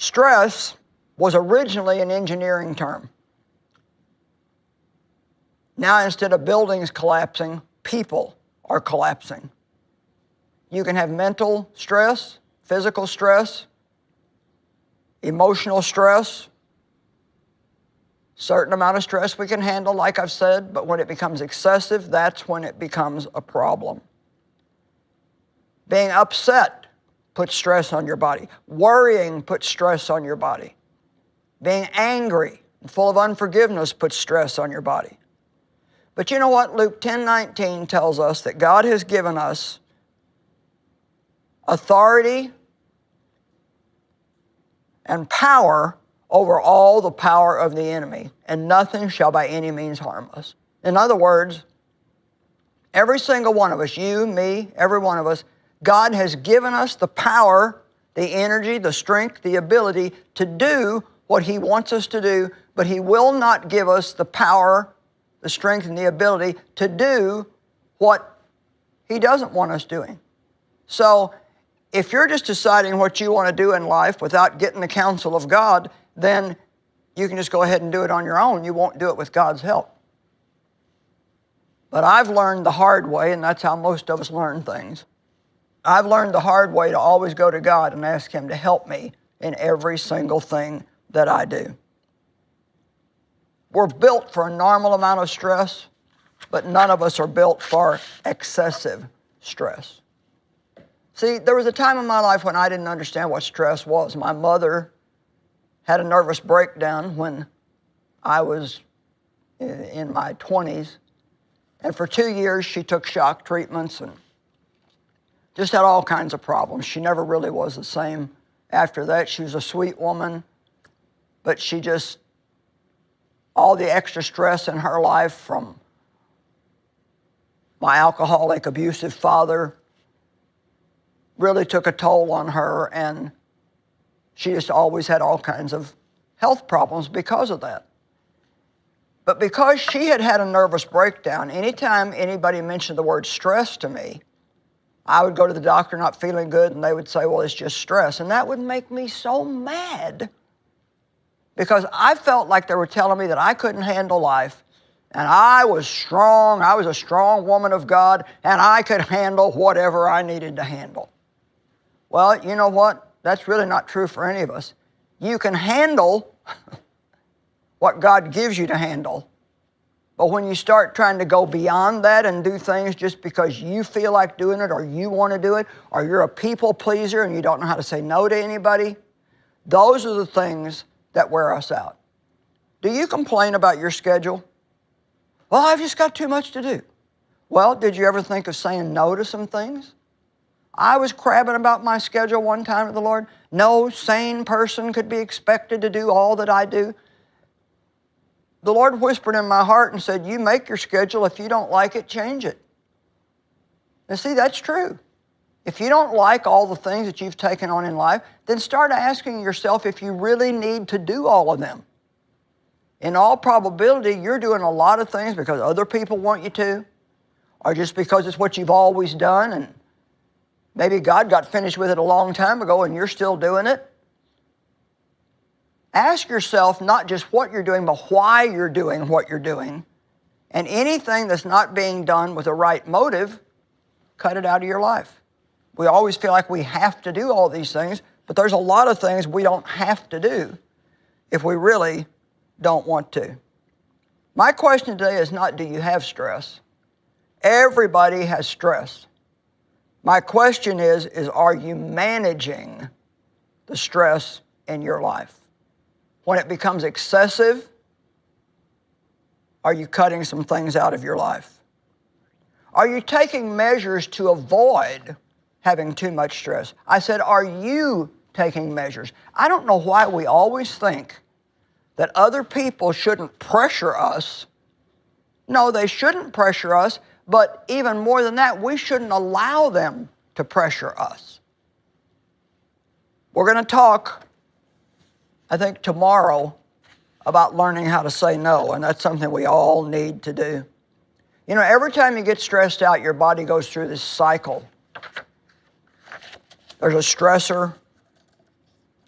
Stress was originally an engineering term. Now, instead of buildings collapsing, people are collapsing. You can have mental stress, physical stress, emotional stress. Certain amount of stress we can handle, like I've said, but when it becomes excessive, that's when it becomes a problem. Being upset puts stress on your body. Worrying puts stress on your body. Being angry and full of unforgiveness puts stress on your body. But you know what? Luke 10:19 tells us that God has given us authority and power over all the power of the enemy, and nothing shall by any means harm us. In other words, every single one of us, you, me, every one of us, God has given us the power, the energy, the strength, the ability to do what He wants us to do, but He will not give us the power, the strength, and the ability to do what He doesn't want us doing. So, if you're just deciding what you want to do in life without getting the counsel of God, then you can just go ahead and do it on your own. You won't do it with God's help. But I've learned the hard way, and that's how most of us learn things. I've learned the hard way to always go to God and ask Him to help me in every single thing that I do. We're built for a normal amount of stress, but none of us are built for excessive stress. See, there was a time in my life when I didn't understand what stress was. My mother had a nervous breakdown when I was in my 20s. And for 2 years, she took shock treatments and just had all kinds of problems. She never really was the same after that. She was a sweet woman, but she just, all the extra stress in her life from my alcoholic, abusive father really took a toll on her, and she just always had all kinds of health problems because of that. But because she had had a nervous breakdown, anytime anybody mentioned the word stress to me, I would go to the doctor not feeling good, and they would say, well, it's just stress. And that would make me so mad because I felt like they were telling me that I couldn't handle life, and I was strong. I was a strong woman of God, and I could handle whatever I needed to handle. Well, you know what? That's really not true for any of us. You can handle what God gives you to handle. But when you start trying to go beyond that and do things just because you feel like doing it or you want to do it, or you're a people pleaser and you don't know how to say no to anybody, those are the things that wear us out. Do you complain about your schedule? Well, I've just got too much to do. Well, did you ever think of saying no to some things? I was crabbing about my schedule one time with the Lord. No sane person could be expected to do all that I do. The Lord whispered in my heart and said, you make your schedule. If you don't like it, change it. And see, that's true. If you don't like all the things that you've taken on in life, then start asking yourself if you really need to do all of them. In all probability, you're doing a lot of things because other people want you to, or just because it's what you've always done, and maybe God got finished with it a long time ago and you're still doing it. Ask yourself not just what you're doing, but why you're doing what you're doing. And anything that's not being done with the right motive, cut it out of your life. We always feel like we have to do all these things, but there's a lot of things we don't have to do if we really don't want to. My question today is not, do you have stress? Everybody has stress. My question is are you managing the stress in your life? When it becomes excessive, are you cutting some things out of your life? Are you taking measures to avoid having too much stress? I said, are you taking measures? I don't know why we always think that other people shouldn't pressure us. No, they shouldn't pressure us, but even more than that, we shouldn't allow them to pressure us. We're going to talk, I think, tomorrow about learning how to say no, and that's something we all need to do. You know, every time you get stressed out, your body goes through this cycle. There's a stressor,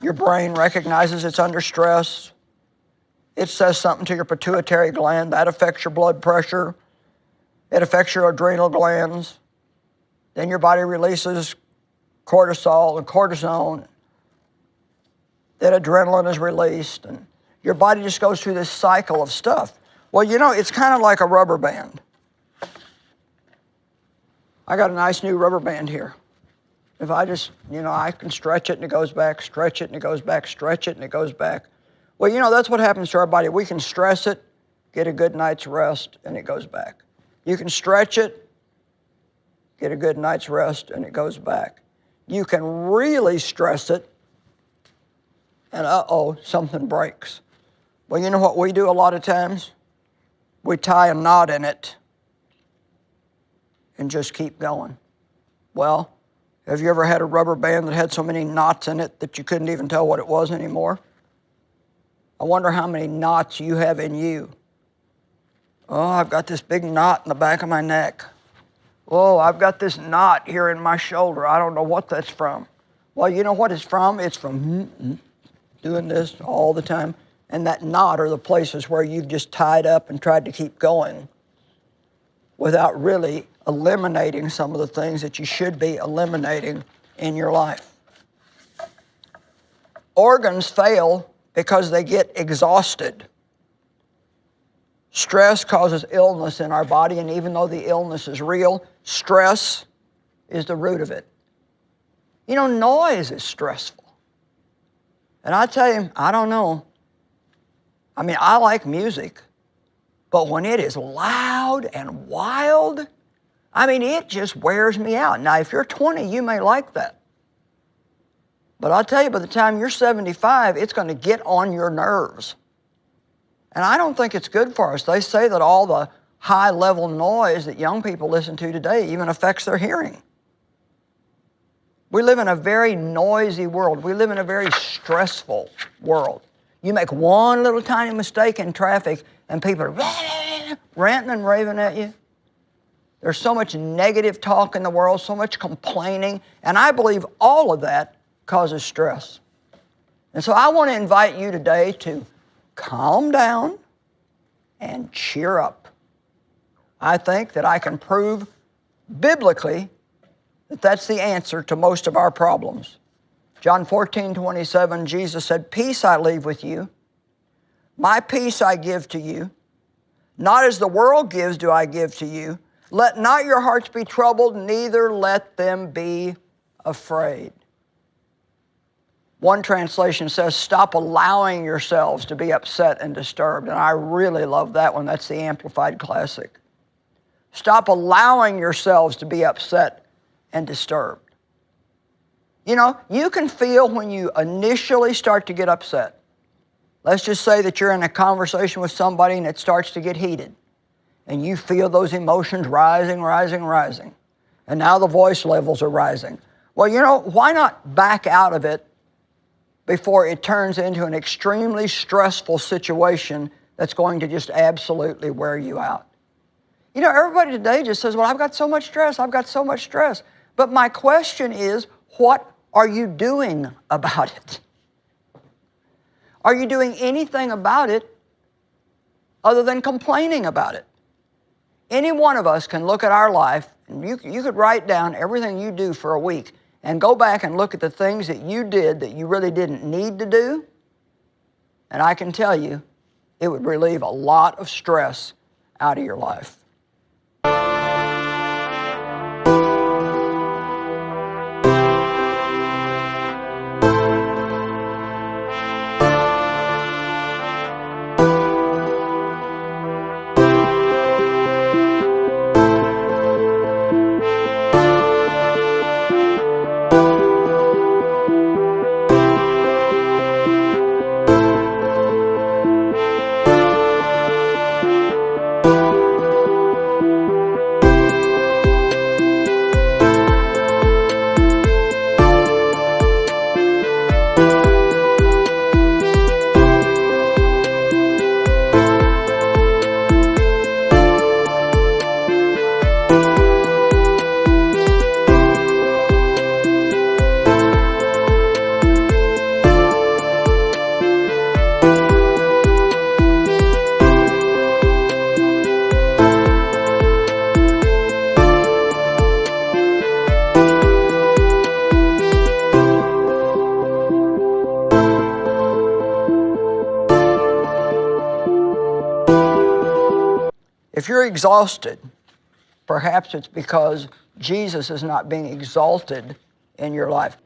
Your brain recognizes it's under stress. It says something to your pituitary gland. That affects your blood pressure. It affects your adrenal glands. Then your body releases cortisol and cortisone. Then adrenaline is released, and your body just goes through this cycle of stuff. Well, you know, it's kind of like a rubber band. I got a nice new rubber band here. If I just, I can stretch it and it goes back, stretch it and it goes back, stretch it and it goes back. Well, that's what happens to our body. We can stress it, get a good night's rest, and it goes back. You can stretch it, get a good night's rest, and it goes back. You can really stress it, and something breaks. Well, you know what we do a lot of times? We tie a knot in it and just keep going. Well, have you ever had a rubber band that had so many knots in it that you couldn't even tell what it was anymore? I wonder how many knots you have in you. Oh, I've got this big knot in the back of my neck. Oh, I've got this knot here in my shoulder. I don't know what that's from. Well, you know what it's from? It's from doing this all the time. And that knot are the places where you've just tied up and tried to keep going without really eliminating some of the things that you should be eliminating in your life. Organs fail because they get exhausted. Stress causes illness in our body, and even though the illness is real, stress is the root of it. Noise is stressful. And I tell you, I don't know. I like music, but when it is loud and wild, it just wears me out. Now, if you're 20, you may like that. But I'll tell you, by the time you're 75, it's going to get on your nerves. And I don't think it's good for us. They say that all the high-level noise that young people listen to today even affects their hearing. We live in a very noisy world. We live in a very stressful world. You make one little tiny mistake in traffic and people are ranting and raving at you. There's so much negative talk in the world, so much complaining, and I believe all of that causes stress. And so I want to invite you today to calm down and cheer up. I think that I can prove biblically that that's the answer to most of our problems. John 14:27, Jesus said, "Peace I leave with you. My peace I give to you. Not as the world gives do I give to you. Let not your hearts be troubled, neither let them be afraid." One translation says, "Stop allowing yourselves to be upset and disturbed." And I really love that one. That's the Amplified Classic. Stop allowing yourselves to be upset and disturbed. You can feel when you initially start to get upset. Let's just say that you're in a conversation with somebody and it starts to get heated. And you feel those emotions rising, rising, rising. And now the voice levels are rising. Well, why not back out of it before it turns into an extremely stressful situation that's going to just absolutely wear you out? Everybody today just says, well, I've got so much stress, I've got so much stress. But my question is, what are you doing about it? Are you doing anything about it other than complaining about it? Any one of us can look at our life, and you could write down everything you do for a week and go back and look at the things that you did that you really didn't need to do, and I can tell you, it would relieve a lot of stress out of your life. If you're exhausted, perhaps it's because Jesus is not being exalted in your life.